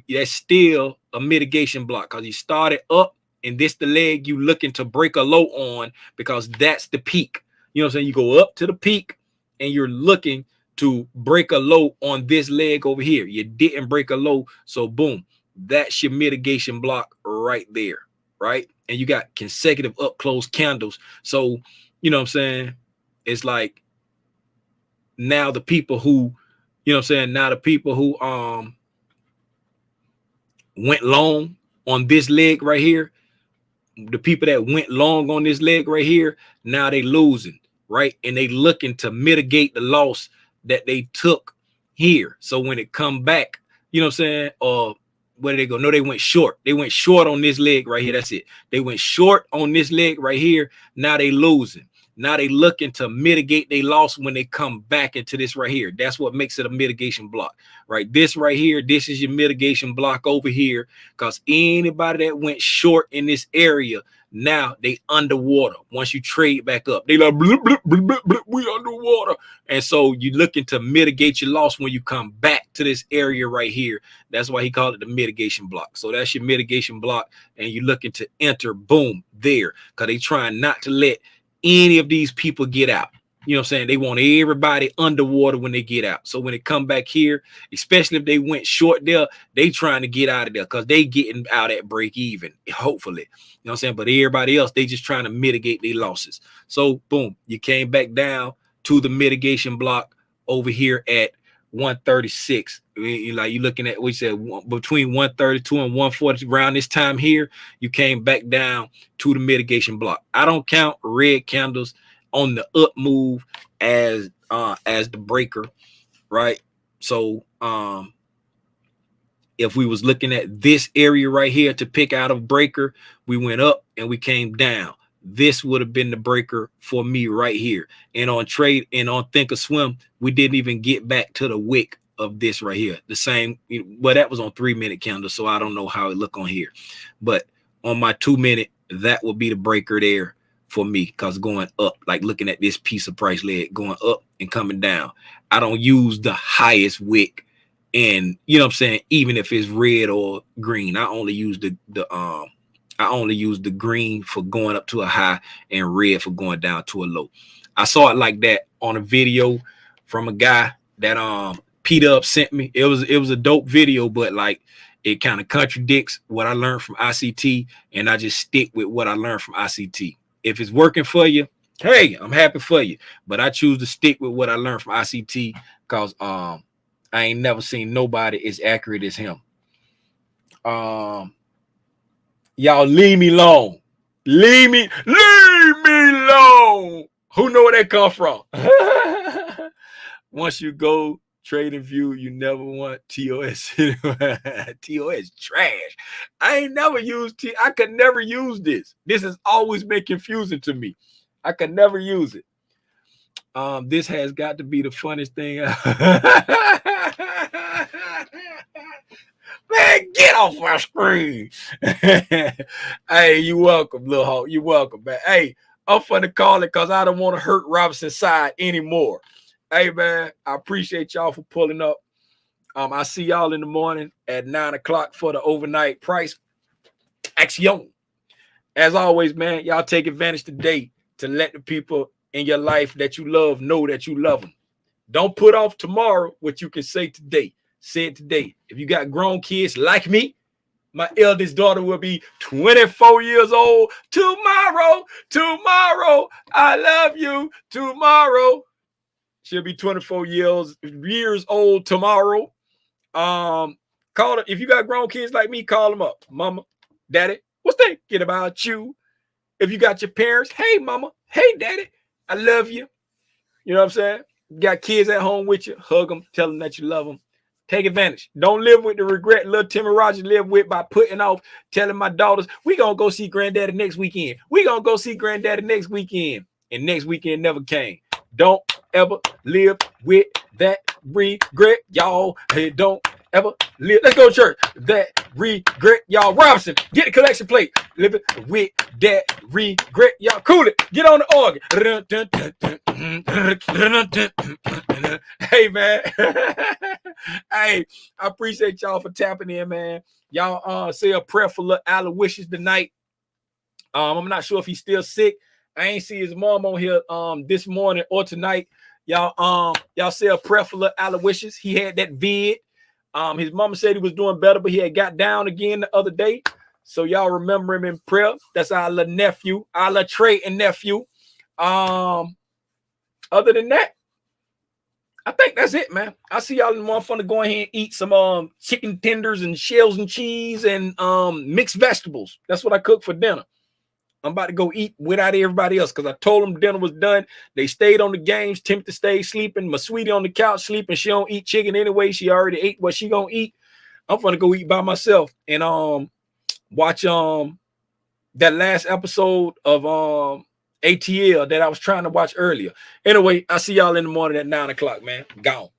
that's still a mitigation block because you started up and this the leg you looking to break a low on because that's the peak. You know what I'm saying? You go up to the peak and you're looking to break a low on this leg over here. You didn't break a low, so boom, that's your mitigation block right there, right? And you got consecutive up close candles. So, you know what I'm saying? It's like now the people who, you know what I'm saying? Now the people who went long on this leg right here, the people that went long on this leg right here, now they losing, right? And they looking to mitigate the loss that they took here. So when it come back, you know what I'm saying? Where did they go? No, they went short. They went short on this leg right here. That's it. They went short on this leg right here. Now they losing. Now they looking to mitigate their loss when they come back into this right here. That's what makes it a mitigation block, right? This right here, this is your mitigation block over here because anybody that went short in this area, now they underwater. Once you trade back up, they like, blip, blip, blip, blip, blip, we underwater. And so you're looking to mitigate your loss when you come back to this area right here. That's why he called it the mitigation block. So that's your mitigation block. And you're looking to enter, boom, there, because they trying not to let any of these people get out. You know what I'm saying? They want everybody underwater when they get out. So when they come back here, especially if they went short there, they trying to get out of there because they getting out at break even, hopefully. You know what I'm saying? But everybody else, they just trying to mitigate their losses. So boom, you came back down to the mitigation block over here at 136. Like you're looking at what you said between 132 and 140 around this time here, you came back down to the mitigation block. I don't count red candles on the up move as the breaker, right? So if we was looking at this area right here to pick out a breaker, we went up and we came down. This would have been the breaker for me right here. And on trade and on Thinkorswim, we didn't even get back to the wick of this right here. The same, well, that was on 3-minute candle, so I don't know how it look on here. But on my 2-minute, that would be the breaker there for me, because going up, like looking at this piece of price leg going up and coming down, I don't use the highest wick, and you know what I'm saying, even if it's red or green, I only use the green for going up to a high and red for going down to a low. I saw it like that on a video from a guy that PDub sent me. It was a dope video, but like it kind of contradicts what I learned from ICT, and I just stick with what I learned from ICT. If it's working for you, hey, I'm happy for you. But I choose to stick with what I learned from ICT because I ain't never seen nobody as accurate as him. Y'all leave me alone. Leave me alone. Who know where that come from? Once you go Trading View, you never want TOS. TOS trash. I ain't never used I could never use this. This has always been confusing to me. I could never use it. This has got to be the funniest thing. Man, get off my screen. Hey, you welcome, little Hawk. You welcome, man. Hey, I'm finna call it because I don't want to hurt Robinson's side anymore. Hey, man, I appreciate y'all for pulling up. I see y'all in the morning at 9 o'clock for the overnight price action. As always, man, y'all take advantage today to let the people in your life that you love know that you love them. Don't put off tomorrow what you can say today. Say it today. If you got grown kids like me, my eldest daughter will be 24 years old tomorrow. Tomorrow, I love you. Tomorrow. She'll be 24 years old tomorrow. Call her. If you got grown kids like me, call them up. Mama, daddy, what's thinking about you? If you got your parents, hey, mama, hey, daddy, I love you. You know what I'm saying? You got kids at home with you, hug them, tell them that you love them. Take advantage. Don't live with the regret little Timmy Rogers lived with by putting off, telling my daughters, we going to go see granddaddy next weekend. We going to go see granddaddy next weekend. And next weekend never came. Don't ever live with that regret, y'all. Hey, don't ever live. Let's go to church. That regret, y'all. Robinson, get the collection plate. Living with that regret, y'all. Cool it. Get on the organ. Hey, man. Hey, I appreciate y'all for tapping in, man. Y'all say a prayer for little Aloysius tonight. I'm not sure if he's still sick. I ain't see his mom on here this morning or tonight. Y'all say a prayer for little Aloysius. He had that vid. His mama said he was doing better, but he had got down again the other day. So y'all remember him in prayer. That's our little nephew, our little Trey and nephew. Other than that, I think that's it, man. I see y'all in the morning. Fun to go ahead and eat some chicken tenders and shells and cheese and mixed vegetables. That's what I cook for dinner. I'm about to go eat without everybody else because I told them dinner was done. They stayed on the games. Timothy stayed sleeping. My sweetie on the couch sleeping. She don't eat chicken anyway. She already ate what she gonna eat. I'm gonna go eat by myself and watch that last episode of ATL that I was trying to watch earlier. Anyway, I see y'all in the morning at 9 o'clock, man. Gone.